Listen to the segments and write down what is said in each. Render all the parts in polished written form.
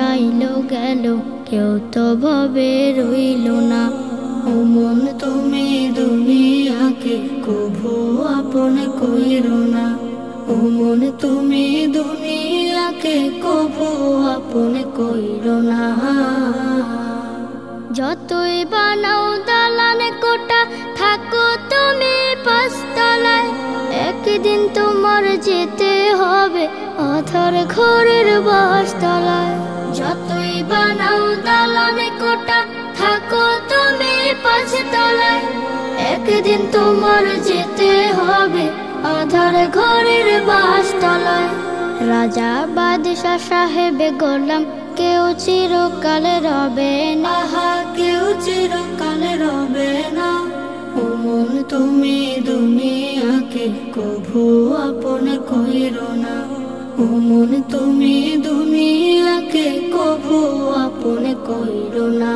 আইল গেল, কেউ তো ভবে রইল না। ও মন তুমি দুনিয়াকে কভু আপন কইরো না। ও মন তুমি দুনিয়াকে কভু আপন কইরো না। যতই বানাও দালান কোটা, থাকো তুমি পাঁচতলায়, একদিন তোমার যেতে হবে অথর ঘরের বাসতলায়। যতই বানাও দালান কোটা, থাকো তুমি পাঁচতলায়, একদিন তোমার যেতে হবে অধর ঘরের বাসতলায়। রাজা বাদশা সাহেবে গোলাম কেউ চিরকাল রবে না, কেউ চিরকাল রবে না। ও মন তুমি দুনিয়াকে কভু আপন কইরো না। ও মন তুমি দুনিয়াকে কভু আপন কইরো না।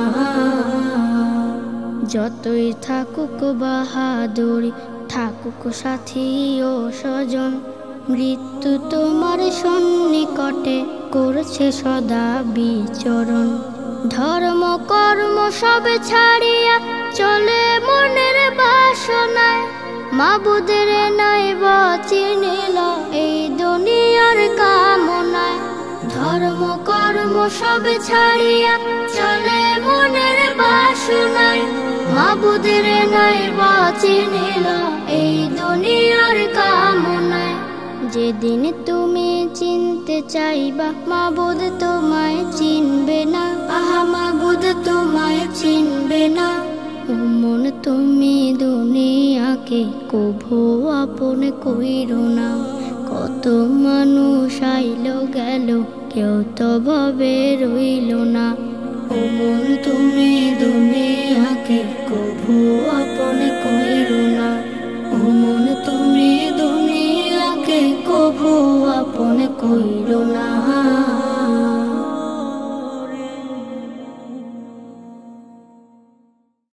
যতই থাকুক বাহাদুরি, থাকুক সাথী ও স্বজন, মৃত্যু তোমার সন্নিকটে করছে সদা বিচরণ। ধর্ম কর্ম সব ছাড়িয়া চলে মনের বাসনায়, মাবুদের নাইব চিনিল এই দুনিয়ার কামনায়। ধর্ম কর্ম সব ছাড়িয়া চলে মনের বাসনায়, মাবুদের নাইব চিনিল এই দুনিয়ার কামনায়। যেদিন তুমি চিনতে চাইবা মাবুদ তোমায় চিনবে না, আহা মাবুদ তোমায় চিনবে না। ও মন তুমি দুনিয়াকে কভু আপন কইরো না। কত মানুষ আইল গেল, কেউ তো ভবে রইল না। ও মন তুমি দুনিয়াকে কভু আপন কইরো না। ও মন তুমি দুনিয়াকে কভু আপন কইরো না।